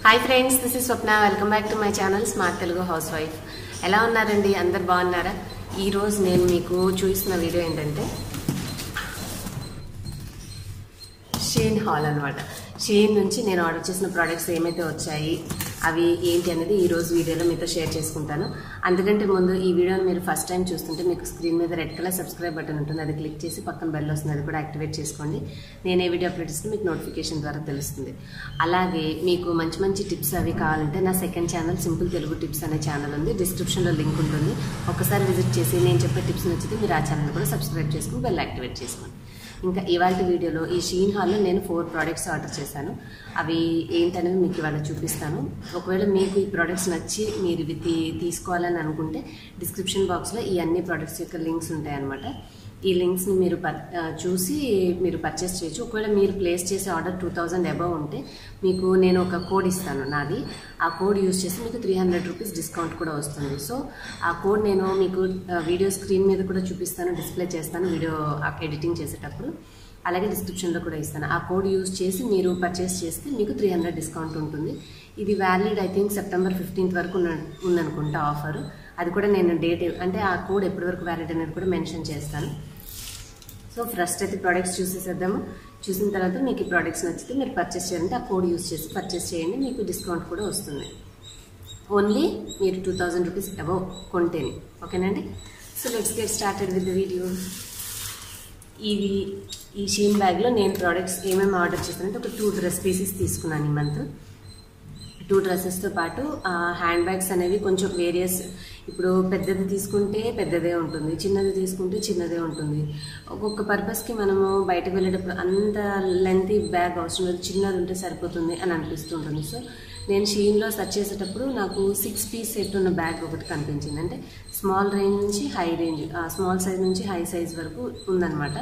Hi friends, this is Swapna. Welcome back to my channel SmartTeluguHousewife. ఎలా ఉన్నారండి? అందరూ బాగున్నారా? ఈ రోజు నేను మీకు చూపిస్తున్న వీడియో ఏంటంటే Shein haul అన్నమాట. Shein నుంచి నేను ఆర్డర్ చేసిన ప్రొడక్ట్స్ ఏమైతే వచ్చాయి అవి ఏంటి అనేది ఈ రోజు వీడియోలో మీతో షేర్ చేసుకుంటాను. అందుకంటే ముందు ఈ వీడియోని మీరు ఫస్ట్ టైం చూస్తుంటే మీకు స్క్రీన్ మీద రెడ్ కలర్ సబ్స్క్రైబ్ బటన్ ఉంటుంది. అది క్లిక్ చేసి పక్కన బెల్ వస్తుంది, అది కూడా యాక్టివేట్ చేసుకోండి. నేను ఏ వీడియో అప్లోడ్ చేస్తే మీకు నోటిఫికేషన్ ద్వారా తెలుస్తుంది. అలాగే మీకు మంచి మంచి టిప్స్ అవి కావాలంటే నా second channel simple Telugu tips అనే ఛానల్ ఉంది. డిస్క్రిప్షన్లో లింక్ ఉంటుంది. ఒకసారి విజిట్ చేసి నేను చెప్పే టిప్స్ నచ్చితే మీరు ఆ ఛానల్ కూడా సబ్స్క్రైబ్ చేసుకుని బెల్ యాక్టివేట్ చేసుకోండి. ఇంకా ఇవాళ వీడియోలో ఈ షీన్ హాల్లో నేను 4 ప్రోడక్ట్స్ ఆర్డర్ చేశాను. అవి ఏంటనేది మీకు ఇవాళ చూపిస్తాను. ఒకవేళ మీకు ఈ ప్రోడక్ట్స్ నచ్చి మీరు ఇవి తీసుకోవాలని అనుకుంటే డిస్క్రిప్షన్ బాక్స్లో ఈ అన్ని ప్రోడక్ట్స్ యొక్క లింక్స్ ఉంటాయన్నమాట. ఈ లింక్స్ని మీరు చూసి మీరు పర్చేస్ చేయొచ్చు. ఒకవేళ మీరు ప్లేస్ చేసే ఆర్డర్ 2000 అబవ్ ఉంటే మీకు నేను ఒక కోడ్ ఇస్తాను నాది. ఆ కోడ్ యూజ్ చేసి మీకు 300 రూపీస్ డిస్కౌంట్ కూడా వస్తుంది. సో ఆ కోడ్ నేను మీకు వీడియో స్క్రీన్ మీద కూడా చూపిస్తాను, డిస్ప్లే చేస్తాను వీడియో ఎడిటింగ్ చేసేటప్పుడు. అలాగే డిస్క్రిప్షన్లో కూడా ఇస్తాను. ఆ కోడ్ యూజ్ చేసి మీరు పర్చేస్ చేస్తే మీకు 300 డిస్కౌంట్ ఉంటుంది. ఇది valid I think September 15th వరకు ఉందనుకుంటా ఆఫర్. అది కూడా నేను డేట్ అంటే ఆ కోడ్ ఎప్పటి వరకు వ్యాలిడ్ అనేది కూడా మెన్షన్ చేస్తాను. సో ఫస్ట్ అయితే ప్రోడక్ట్స్ చూసేసేద్దాము. చూసిన తర్వాత మీకు ఈ ప్రోడక్ట్స్ నచ్చితే మీరు పర్చేస్ చేయాలంటే ఆ కోడ్ యూజ్ చేసి పర్చేస్ చేయండి, మీకు డిస్కౌంట్ కూడా వస్తుంది. ఓన్లీ మీరు 2000 రూపీస్ అబవ్ కొంటేనే, ఓకేనండి. So let's get started with the video. ఈ షీన్ బ్యాగ్లో నేను ప్రోడక్ట్స్ ఏమేమి ఆర్డర్ చేస్తానంటే ఒక 2 డ్రెస్ పీసెస్ తీసుకున్నాను ఈ మంత్. 2 డ్రెస్సెస్తో పాటు హ్యాండ్ బ్యాగ్స్ అనేవి కొంచెం వేరియస్. ఇప్పుడు పెద్దది తీసుకుంటే పెద్దదే ఉంటుంది, చిన్నది తీసుకుంటే చిన్నదే ఉంటుంది. ఒక్కొక్క పర్పస్కి మనము బయటకు వెళ్ళేటప్పుడు అంత లెంతీ బ్యాగ్ అవసరం లేదు, చిన్నది ఉంటే సరిపోతుంది అని అనిపిస్తుంటుంది. సో నేను షీన్లో సెర్చ్ చేసేటప్పుడు నాకు 6 పీస్ సెట్ ఉన్న బ్యాగ్ ఒకటి కనిపించింది. అంటే స్మాల్ రేంజ్ నుంచి హై రేంజ్, స్మాల్ సైజ్ నుంచి హై సైజ్ వరకు ఉందన్నమాట.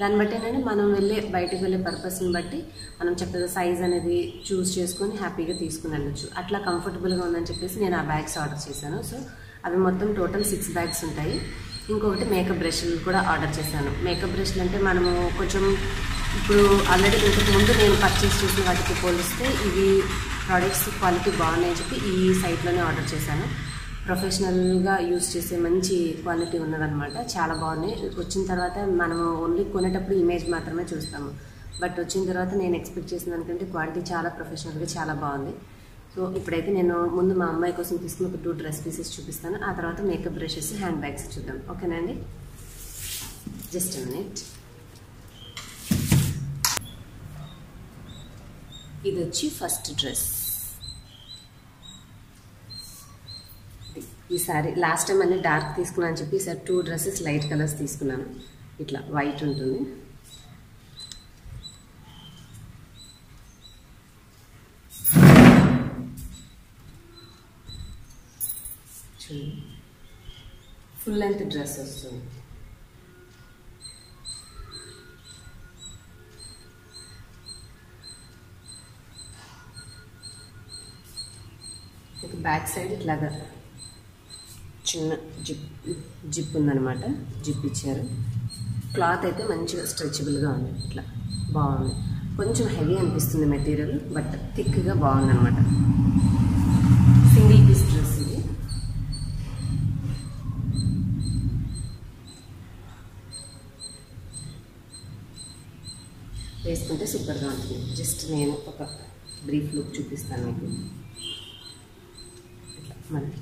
దాన్ని బట్టి ఏంటంటే మనం బయటకు వెళ్ళే పర్పస్ని బట్టి మనం చక్కగా సైజ్ అనేది చూస్ చేసుకొని హ్యాపీగా తీసుకుని వెళ్ళొచ్చు. అట్లా కంఫర్టబుల్గా ఉందని చెప్పేసి నేను ఆ బ్యాగ్స్ ఆర్డర్ చేశాను. సో అవి మొత్తం టోటల్ 6 బ్యాగ్స్ ఉంటాయి. ఇంకొకటి మేకప్ బ్రష్లు కూడా ఆర్డర్ చేశాను. మేకప్ బ్రష్లు అంటే మనము కొంచెం ఇప్పుడు ఆల్రెడీ ఇంతకు ముందు నేను పర్చేస్ చేసిన వాటికి పోలిస్తే ఇవి ప్రోడక్ట్స్ క్వాలిటీ బాగున్నాయని చెప్పి ఈ సైట్లోనే ఆర్డర్ చేశాను. ప్రొఫెషనల్గా యూజ్ చేసే మంచి క్వాలిటీ ఉన్నదన్నమాట. చాలా బాగున్నాయి. వచ్చిన తర్వాత మనము ఓన్లీ కొనేటప్పుడు ఇమేజ్ మాత్రమే చూస్తాము, బట్ వచ్చిన తర్వాత నేను ఎక్స్పెక్ట్ చేసిన దానికంటే క్వాలిటీ చాలా ప్రొఫెషనల్గా చాలా బాగుంది. సో ఇప్పుడైతే నేను ముందు మా అమ్మాయి కోసం తీసుకుని ఒక 2 డ్రెస్ పీసెస్ చూపిస్తాను. ఆ తర్వాత మేకప్ బ్రషెస్, హ్యాండ్ బ్యాగ్స్ చూద్దాం, ఓకేనండి. Just a minute. ఇది వచ్చి ఫస్ట్ డ్రెస్. ఈసారి లాస్ట్ టైం అన్ని డార్క్ తీసుకున్నాను అని చెప్పి ఈసారి 2 డ్రెస్సెస్ లైట్ కలర్స్ తీసుకున్నాను. ఇట్లా వైట్ ఉంటుంది. ఫుల్ లెంత్ డ్రెస్ వస్తుంది. బ్యాక్ సైడ్ ఇట్లాగా చిన్న జిప్ ఉందన్నమాట. జిప్ ఇచ్చారు. క్లాత్ అయితే మంచిగా స్ట్రెచబుల్గా ఉంది. ఇట్లా బాగుంది. కొంచెం హెవీ అనిపిస్తుంది మెటీరియల్, బట్ థిక్గా బాగుందన్నమాట. సింగిల్ పీస్ డ్రెస్ ఇది. వేసుకుంటే సూపర్గా ఉంటుంది. జస్ట్ నేను ఒక బ్రీఫ్ లుక్ చూపిస్తాను మీకు. ఇట్లా మనకి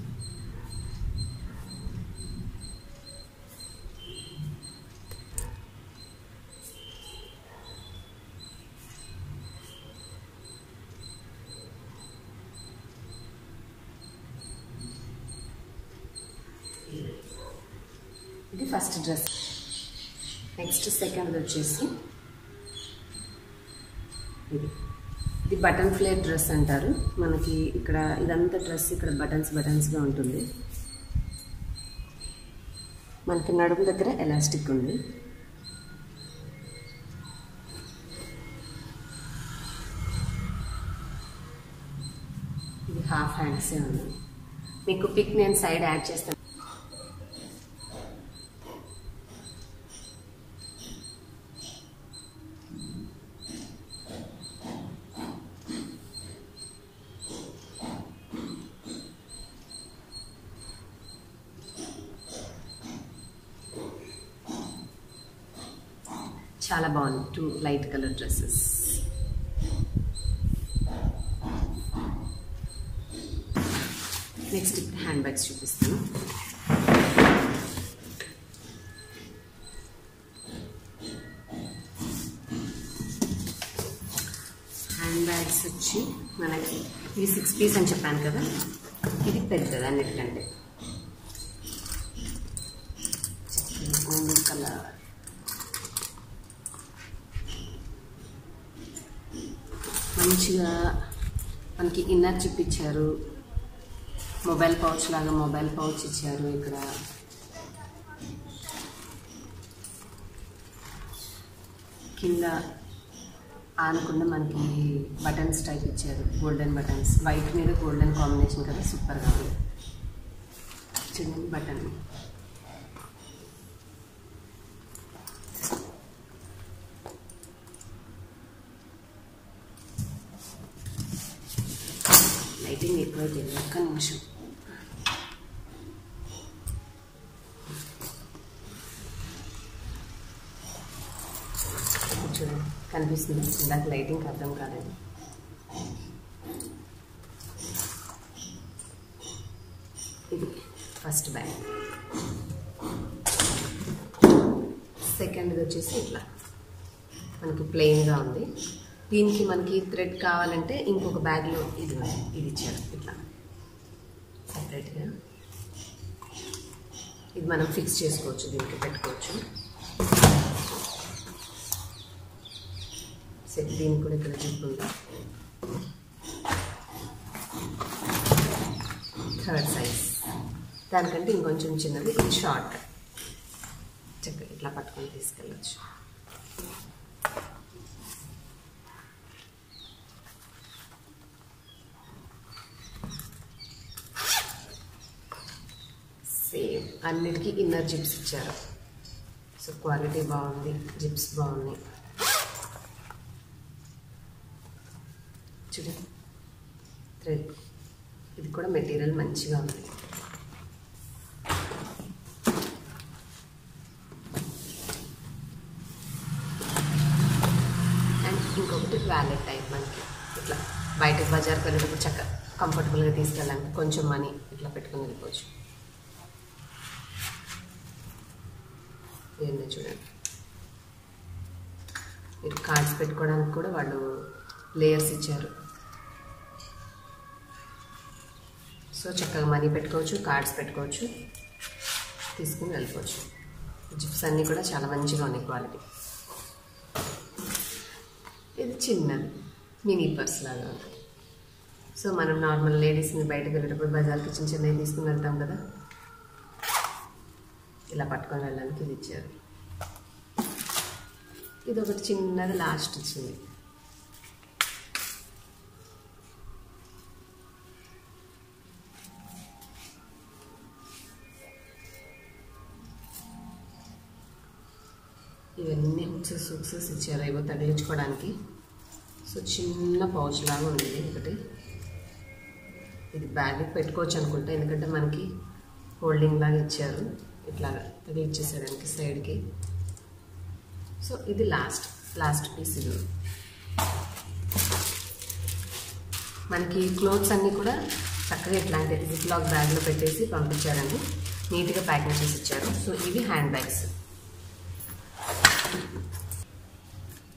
ఇది ఫస్ట్ డ్రెస్. నెక్స్ట్ సెకండ్ వచ్చేసి ఇది బటన్ ఫ్లేర్ డ్రెస్ అంటారు. మనకి ఇక్కడ ఇదంతా డ్రెస్ ఇక్కడ బటన్స్గా ఉంటుంది. మనకి నడుము దగ్గర ఎలాస్టిక్ ఉంది. ఇది హాఫ్ హ్యాండ్సే ఉంది. మీకు పిక్ నేను సైడ్ యాడ్ చేస్తాను. చాలా బాగుంది. 2 లైట్ కలర్ డ్రెస్సెస్. నెక్స్ట్ ఇప్పుడు హ్యాండ్ బ్యాగ్స్ చూపిస్తాను. హ్యాండ్ బ్యాగ్స్ వచ్చి మనకి ఇవి 6 పీస్ అని చెప్పాను కదా, ఇది పెద్దది అన్నిటికంటే. గోల్డ్ కలర్, మంచిగా మనకి ఇన్నర్ జిప్ ఇచ్చారు. మొబైల్ పౌచ్ లాగా మొబైల్ పౌచ్ ఇచ్చారు. ఇక్కడ కింద ఆనకుండా మనకి బటన్స్ టైప్ ఇచ్చారు, గోల్డెన్ బటన్స్. వైట్ మీద గోల్డెన్ కాంబినేషన్ కదా, సూపర్గా ఉంది. చిన్న బటన్, లైటింగ్ ఎక్కువైతే ఒక్క నిమిషం. చూడండి కనిపిస్తుంది, ఇందాక లైటింగ్ అర్థం కాలేదు. ఇది ఫస్ట్ బ్యాగ్. సెకండ్ది వచ్చేసి ఇట్లా మనకి ప్లెయిన్గా ఉంది. దీనికి మనకి థ్రెడ్ కావాలంటే ఇంకొక బ్యాగ్లో ఇది ఇచ్చారు ఇట్లా సపరేట్గా. ఇది మనం ఫిక్స్ చేసుకోవచ్చు, దీనికి పెట్టుకోవచ్చు. సెట్ దీనికి కూడా ఇక్కడ జిప్ ఉంది. థర్డ్ సైజ్, దానికంటే ఇంకొంచెం చిన్నది. ఇది షార్ట్, చక్కగా ఇట్లా పట్టుకొని తీసుకెళ్ళచ్చు. సేమ్ అన్నిటికీ ఇన్నర్ జిప్స్ ఇచ్చారు. సో క్వాలిటీ బాగుంది, జిప్స్ బాగున్నాయి. చూడండి థ్రెడ్, ఇది కూడా మెటీరియల్ మంచిగా ఉంది. అండ్ ఇంకొకటి వ్యాలెట్ టైప్, మనకి ఇట్లా బయటకు బజార్కి వెళ్ళేటప్పుడు చక్కగా కంఫర్టబుల్గా తీసుకెళ్ళడానికి కొంచెం మనీ ఇట్లా పెట్టుకుని వెళ్ళిపోవచ్చు. ఇవన్నీ చూడండి, మీరు కార్డ్స్ పెట్టుకోవడానికి కూడా వాళ్ళు లేయర్స్ ఇచ్చారు. సో చక్కగా మనీ పెట్టుకోవచ్చు, కార్డ్స్ పెట్టుకోవచ్చు, తీసుకుని వెళ్ళిపోవచ్చు. జిప్స్ అన్నీ కూడా చాలా మంచిగా ఉన్నాయి క్వాలిటీ. ఇది చిన్నది మినీ పర్స్ లాగా ఉంది. సో మనం నార్మల్ లేడీస్ని బయటకు వెళ్ళేటప్పుడు బజార్కి చిన్న చిన్నవి తీసుకుని వెళ్తాం కదా, ఇలా పట్టుకొని వెళ్ళడానికి ఇది ఇచ్చారు. ఇది ఒకటి చిన్నది లాస్ట్ ఇచ్చింది. ఇవన్నీ హుక్సెస్ ఇచ్చారు, ఏవో తగిలించుకోవడానికి. సో చిన్న పౌచ్ లాగా ఉంది ఒకటి. ఇది బ్యాగ్ పెట్టుకోవచ్చు అనుకుంటా, ఎందుకంటే మనకి హోల్డింగ్ లాగా ఇచ్చారు, ఇట్లా తగిలించేసేయడానికి సైడ్కి. సో ఇది లాస్ట్ పీస్. ఇది మనకి క్లోత్స్ అన్నీ కూడా చక్కగా ఇట్లాంటి జిప్ లాక్ బ్యాగ్లో పెట్టేసి పంపించారండి, నీట్గా ప్యాకింగ్ చేసి ఇచ్చారు. సో ఇవి హ్యాండ్ బ్యాగ్స్.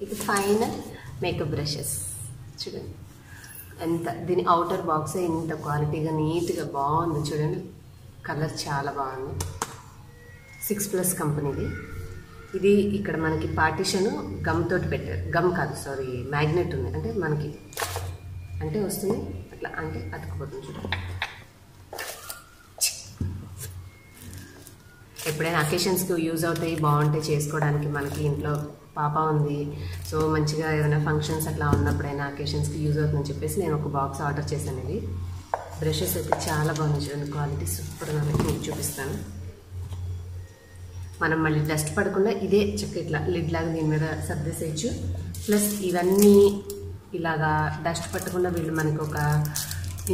ఇది ఫైనల్ మేకప్ బ్రషెస్. చూడండి ఎంత, దీని అవుటర్ బాక్స్ ఇంత క్వాలిటీగా నీట్గా బాగుంది. చూడండి కలర్ చాలా బాగుంది. 6+ కంపెనీది. ఇది ఇక్కడ మనకి పార్టీషన్ గమ్ తోటి పెట్టారు, గమ్ కాదు సారీ మ్యాగ్నెట్ ఉంది, అంటే మనకి అంటే వస్తుంది అట్లా, అంటే అతుకుపోతుంది. చూడండి ఎప్పుడైనా అకేషన్స్కి యూజ్ అవుతాయి, బాగుంటాయి చేసుకోవడానికి. మనకి ఇంట్లో పాప ఉంది, సో మంచిగా ఏమైనా ఫంక్షన్స్ అట్లా ఉన్నప్పుడైనా అకేషన్స్కి యూజ్ అవుతుందని చెప్పేసి నేను ఒక బాక్స్ ఆర్డర్ చేశాను. ఇది బ్రషెస్ అయితే చాలా బాగుంది, చూడండి క్వాలిటీ సూపర్గా ఉంది. మీకు చూపిస్తాను. మనం మళ్ళీ డస్ట్ పడకుండా ఇదే చక్క ఇట్లా లిడ్ లాగా దీని మీద సర్దేసేయచ్చు. ప్లస్ ఇవన్నీ ఇలాగా డస్ట్ పట్టకుండా వీళ్ళు మనకి ఒక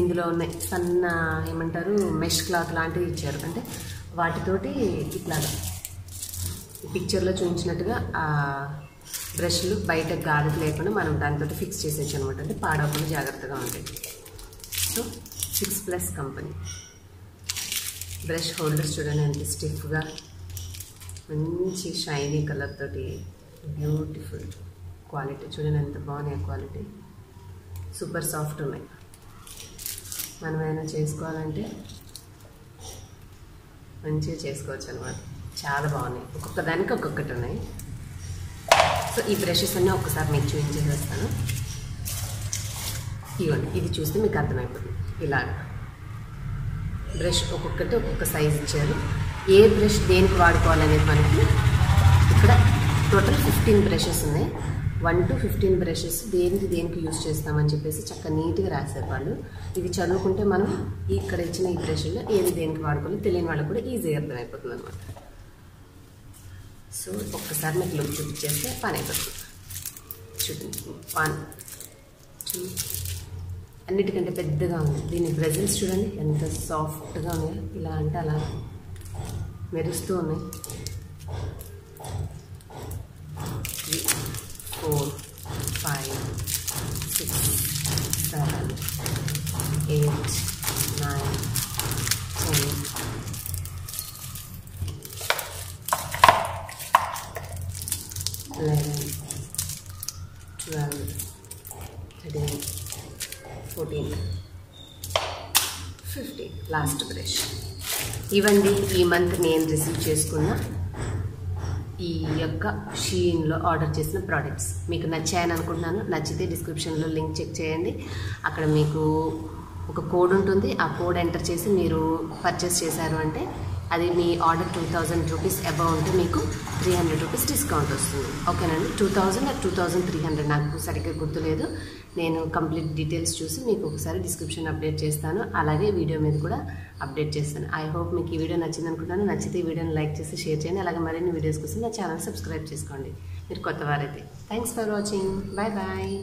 ఇందులో ఉన్న సన్న ఏమంటారు మెష్ క్లాత్ లాంటివి ఇచ్చారు, అంటే వాటితోటి ఇట్లాగా ఈ పిక్చర్లో చూపించినట్టుగా బ్రష్లు బయట గాలికి లేకుండా మనం దాంతో ఫిక్స్ చేసేయచ్చు అనమాట. అంటే పాడవకుండా జాగ్రత్తగా ఉంటాయి. సో 6+ కంపెనీ బ్రష్ హోల్డర్స్ చూడండి ఎంత స్టిఫ్గా, మంచి షైనీ కలర్ తోటి బ్యూటిఫుల్ క్వాలిటీ. చూడండి ఎంత బాగున్నాయి క్వాలిటీ, సూపర్ సాఫ్ట్ ఉన్నాయి. మనమైనా చేసుకోవాలంటే మంచిగా చేసుకోవచ్చు అనమాట. చాలా బాగున్నాయి, ఒక్కొక్క దానికి ఒక్కొక్కటి ఉన్నాయి. సో ఈ బ్రషెస్ అన్నీ ఒక్కసారి మీకు చూపించేస్తాను. ఇవ్వండి, ఇది చూస్తే మీకు అర్థమైపోతుంది. ఇలాగ బ్రష్ ఒక్కొక్కటి ఒక్కొక్క సైజ్ ఇచ్చారు. ఏ బ్రష్ దేనికి వాడుకోవాలనేది మనకి ఇక్కడ టోటల్ 15 బ్రషెస్ ఉన్నాయి. 1 to 15 బ్రషెస్ దేనికి యూజ్ చేస్తామని చెప్పేసి చక్కగా నీట్గా రాశారు వాళ్ళు. ఇది చదువుకుంటే మనం ఇక్కడ ఇచ్చిన ఈ బ్రష్లో ఏది దేనికి వాడుకోవాలి తెలియని వాళ్ళకి కూడా ఈజీగా అర్థమైపోతుంది అనమాట. సో ఒక్కసారి మీకు లుక్ చూపించేస్తే పని అయిపోతుంది. చూడండి 1 2 అన్నిటికంటే పెద్దగా ఉంది. దీని బ్రజిల్స్ చూడండి ఎంత సాఫ్ట్గా ఉన్నాయో, ఇలా అంటే అలా మెరుస్తూ ఉన్నాయి. 3 4 5 6 7 8 9 10 11 12 13 14 15 లాస్ట్ బ్రష్. ఇవండి ఈ మంత్ నేను రిసీవ్ చేసుకున్న ఈ యొక్క షీన్లో ఆర్డర్ చేసిన ప్రోడక్ట్స్. మీకు నచ్చాయని అనుకుంటున్నాను. నచ్చితే డిస్క్రిప్షన్లో లింక్ చెక్ చేయండి. అక్కడ మీకు ఒక కోడ్ ఉంటుంది. ఆ కోడ్ ఎంటర్ చేసి మీరు పర్చేస్ చేశారు అంటే అది మీ ఆర్డర్ 2000 రూపీస్ అబౌవ్ ఉంటే మీకు 300 రూపీస్ డిస్కౌంట్ వస్తుంది. ఓకేనండి. 2000 or 2300 నాకు సరిగ్గా గుర్తులేదు. నేను కంప్లీట్ డీటెయిల్స్ చూసి మీకు ఒకసారి డిస్క్రిప్షన్ అప్డేట్ చేస్తాను. అలాగే వీడియో మీద కూడా అప్డేట్ చేస్తాను. ఐ హోప్ మీకు ఈ వీడియో నచ్చింది అనుకుంటున్నాను. నచ్చితే ఈ వీడియోని లైక్ చేసి షేర్ చేయండి. అలాగే మరిన్ని వీడియోస్ కోసం నా ఛానల్ సబ్స్క్రైబ్ చేసుకోండి మీరు కొత్త వారైతే. Thanks for watching. Bye bye.